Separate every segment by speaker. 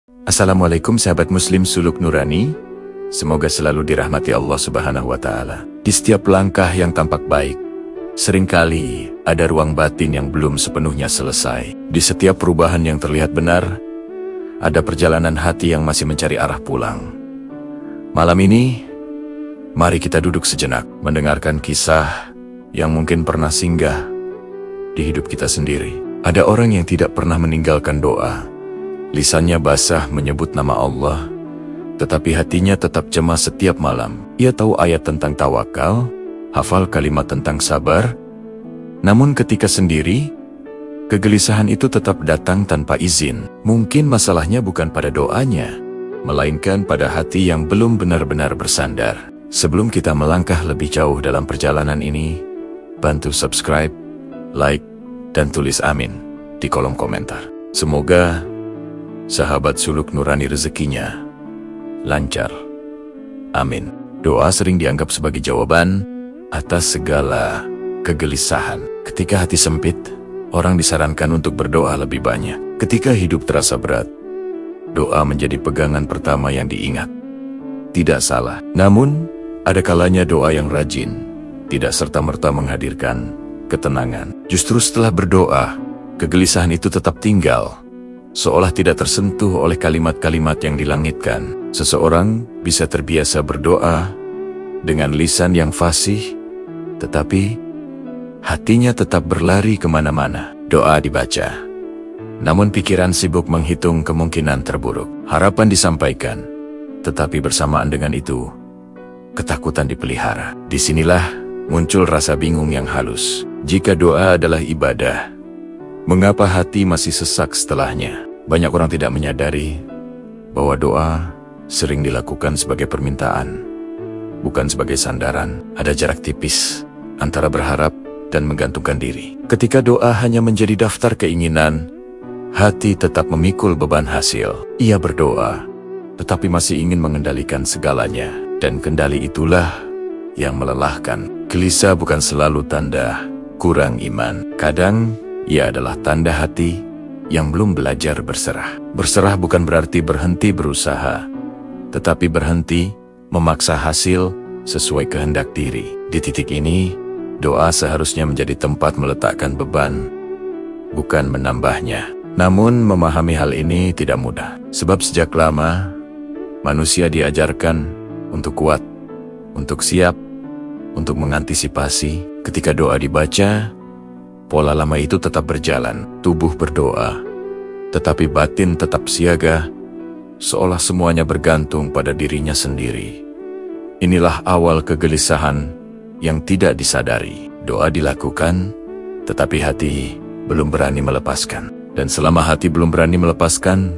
Speaker 1: Assalamualaikum sahabat muslim suluk nurani. Semoga selalu dirahmati Allah Subhanahu wa Ta'ala. Di setiap langkah yang tampak baik, seringkali ada ruang batin yang belum sepenuhnya selesai. Di setiap perubahan yang terlihat benar, ada perjalanan hati yang masih mencari arah pulang. Malam ini, mari kita duduk sejenak, mendengarkan kisah yang mungkin pernah singgah di hidup kita sendiri. Ada orang yang tidak pernah meninggalkan doa. Lisannya basah menyebut nama Allah, tetapi hatinya tetap cemas setiap malam. Ia tahu ayat tentang tawakal, hafal kalimat tentang sabar, namun ketika sendiri, kegelisahan itu tetap datang tanpa izin. Mungkin masalahnya bukan pada doanya, melainkan pada hati yang belum benar-benar bersandar. Sebelum kita melangkah lebih jauh dalam perjalanan ini, bantu subscribe, like, dan tulis amin di kolom komentar. Semoga sahabat suluk nurani rezekinya lancar. Amin. Doa sering dianggap sebagai jawaban atas segala kegelisahan. Ketika hati sempit, orang disarankan untuk berdoa lebih banyak. Ketika hidup terasa berat, doa menjadi pegangan pertama yang diingat. Tidak salah. Namun, ada kalanya doa yang rajin tidak serta-merta menghadirkan ketenangan. Justru setelah berdoa, kegelisahan itu tetap tinggal, seolah tidak tersentuh oleh kalimat-kalimat yang dilangitkan. Seseorang bisa terbiasa berdoa dengan lisan yang fasih, tetapi hatinya tetap berlari kemana-mana. Doa dibaca, namun pikiran sibuk menghitung kemungkinan terburuk. Harapan disampaikan, tetapi bersamaan dengan itu, ketakutan dipelihara. Disinilah muncul rasa bingung yang halus. Jika doa adalah ibadah, mengapa hati masih sesak setelahnya? Banyak orang tidak menyadari bahwa doa sering dilakukan sebagai permintaan, bukan sebagai sandaran. Ada jarak tipis antara berharap dan menggantungkan diri. Ketika doa hanya menjadi daftar keinginan, hati tetap memikul beban hasil. Ia berdoa, tetapi masih ingin mengendalikan segalanya, dan kendali itulah yang melelahkan. Gelisah bukan selalu tanda kurang iman. Kadang ia adalah tanda hati yang belum belajar berserah. Berserah bukan berarti berhenti berusaha, tetapi berhenti memaksa hasil sesuai kehendak diri. Di titik ini, doa seharusnya menjadi tempat meletakkan beban, bukan menambahnya. Namun memahami hal ini tidak mudah, sebab sejak lama manusia diajarkan untuk kuat, untuk siap, untuk mengantisipasi. Ketika doa dibaca, pola lama itu tetap berjalan. Tubuh berdoa, tetapi batin tetap siaga, seolah semuanya bergantung pada dirinya sendiri. Inilah awal kegelisahan yang tidak disadari. Doa dilakukan, tetapi hati belum berani melepaskan. Dan selama hati belum berani melepaskan,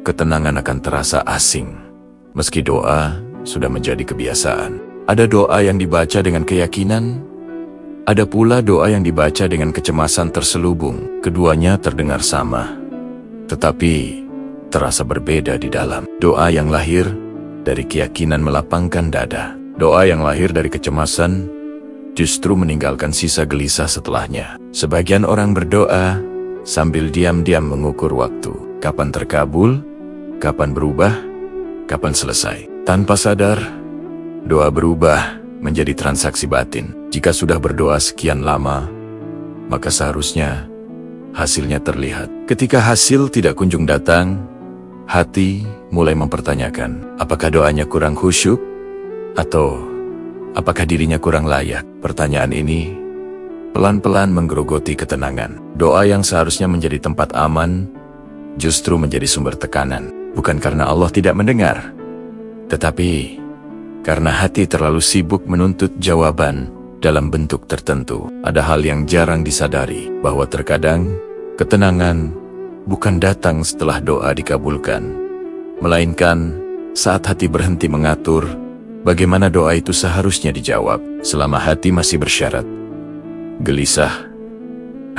Speaker 1: ketenangan akan terasa asing. Meski doa sudah menjadi kebiasaan. Ada doa yang dibaca dengan keyakinan, ada pula doa yang dibaca dengan kecemasan terselubung. Keduanya terdengar sama, tetapi terasa berbeda di dalam. Doa yang lahir dari keyakinan melapangkan dada. Doa yang lahir dari kecemasan justru meninggalkan sisa gelisah setelahnya. Sebagian orang berdoa sambil diam-diam mengukur waktu. Kapan terkabul, kapan berubah, kapan selesai. Tanpa sadar, doa berubah menjadi transaksi batin. Jika sudah berdoa sekian lama, maka seharusnya hasilnya terlihat. Ketika hasil tidak kunjung datang, hati mulai mempertanyakan, apakah doanya kurang khusyuk? Atau apakah dirinya kurang layak? Pertanyaan ini pelan-pelan menggerogoti ketenangan. Doa yang seharusnya menjadi tempat aman, justru menjadi sumber tekanan. Bukan karena Allah tidak mendengar, tetapi karena hati terlalu sibuk menuntut jawaban dalam bentuk tertentu. Ada hal yang jarang disadari, bahwa terkadang ketenangan bukan datang setelah doa dikabulkan, melainkan saat hati berhenti mengatur bagaimana doa itu seharusnya dijawab. Selama hati masih bersyarat, gelisah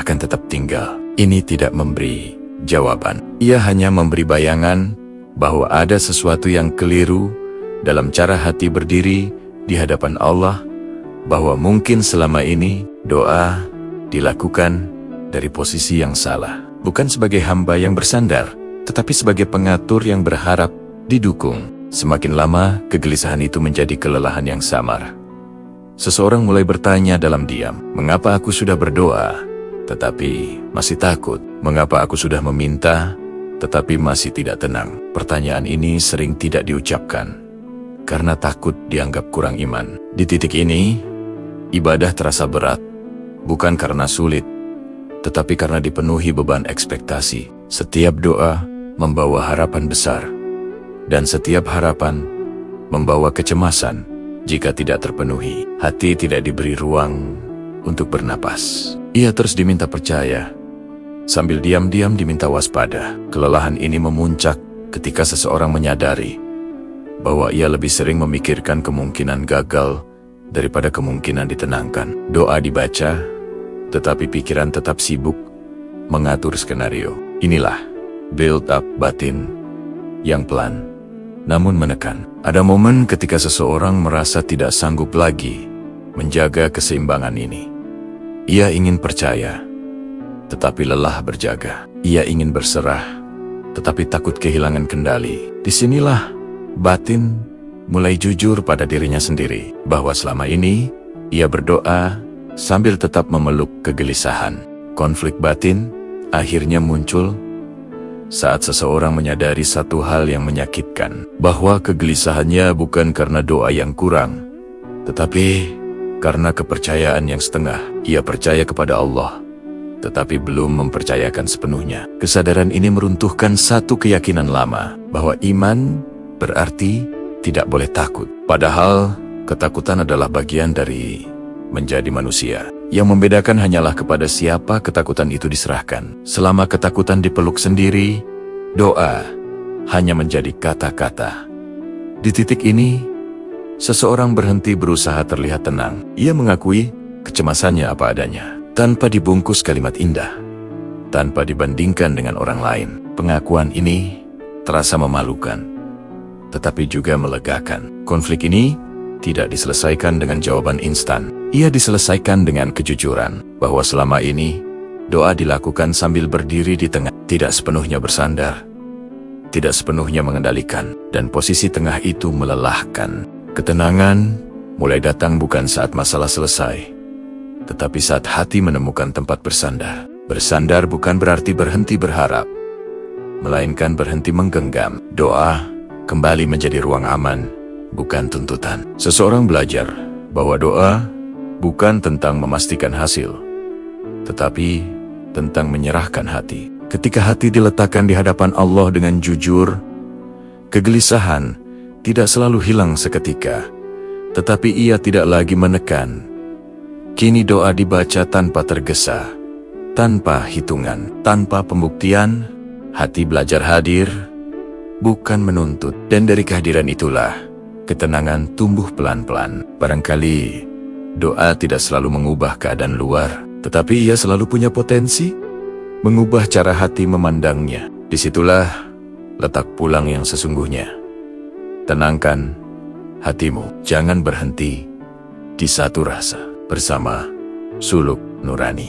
Speaker 1: akan tetap tinggal. Ini tidak memberi jawaban. Ia hanya memberi bayangan bahwa ada sesuatu yang keliru dalam cara hati berdiri di hadapan Allah, bahwa mungkin selama ini doa dilakukan dari posisi yang salah, bukan sebagai hamba yang bersandar, tetapi sebagai pengatur yang berharap didukung. Semakin lama, kegelisahan itu menjadi kelelahan yang samar. Seseorang mulai bertanya dalam diam, mengapa aku sudah berdoa, tetapi masih takut? Mengapa aku sudah meminta, tetapi masih tidak tenang? Pertanyaan ini sering tidak diucapkan, karena takut dianggap kurang iman. Di titik ini, ibadah terasa berat, bukan karena sulit, tetapi karena dipenuhi beban ekspektasi. Setiap doa membawa harapan besar, dan setiap harapan membawa kecemasan. Jika tidak terpenuhi, hati tidak diberi ruang untuk bernapas. Ia terus diminta percaya, sambil diam-diam diminta waspada. Kelelahan ini memuncak ketika seseorang menyadari bahwa ia lebih sering memikirkan kemungkinan gagal daripada kemungkinan ditenangkan. Doa dibaca, tetapi pikiran tetap sibuk mengatur skenario. Inilah build-up batin yang pelan namun menekan. Ada momen ketika seseorang merasa tidak sanggup lagi menjaga keseimbangan ini. Ia ingin percaya, tetapi lelah berjaga. Ia ingin berserah, tetapi takut kehilangan kendali. Disinilah batin mulai jujur pada dirinya sendiri, bahwa selama ini ia berdoa sambil tetap memeluk kegelisahan. Konflik batin akhirnya muncul saat seseorang menyadari satu hal yang menyakitkan, bahwa kegelisahannya bukan karena doa yang kurang, tetapi karena kepercayaan yang setengah. Ia percaya kepada Allah, tetapi belum mempercayakan sepenuhnya. Kesadaran ini meruntuhkan satu keyakinan lama, bahwa iman berarti tidak boleh takut. Padahal, ketakutan adalah bagian dari menjadi manusia. Yang membedakan hanyalah kepada siapa ketakutan itu diserahkan. Selama ketakutan dipeluk sendiri, doa hanya menjadi kata-kata. Di titik ini, seseorang berhenti berusaha terlihat tenang. Ia mengakui kecemasannya apa adanya, tanpa dibungkus kalimat indah, tanpa dibandingkan dengan orang lain. Pengakuan ini terasa memalukan, tetapi juga melegakan. Konflik ini tidak diselesaikan dengan jawaban instan. Ia diselesaikan dengan kejujuran, bahwa selama ini doa dilakukan sambil berdiri di tengah, tidak sepenuhnya bersandar, tidak sepenuhnya mengendalikan, dan posisi tengah itu melelahkan. Ketenangan mulai datang bukan saat masalah selesai, tetapi saat hati menemukan tempat bersandar. Bersandar bukan berarti berhenti berharap, melainkan berhenti menggenggam. Doa kembali menjadi ruang aman, bukan tuntutan. Seseorang belajar bahwa doa bukan tentang memastikan hasil, tetapi tentang menyerahkan hati. Ketika hati diletakkan di hadapan Allah dengan jujur, kegelisahan tidak selalu hilang seketika, tetapi ia tidak lagi menekan. Kini doa dibaca tanpa tergesa, tanpa hitungan, tanpa pembuktian. Hati belajar hadir, bukan menuntut. Dan dari kehadiran itulah ketenangan tumbuh pelan-pelan. Barangkali doa tidak selalu mengubah keadaan luar, tetapi ia selalu punya potensi mengubah cara hati memandangnya. Disitulah letak pulang yang sesungguhnya. Tenangkan hatimu, jangan berhenti di satu rasa. Bersama Suluk Nurani.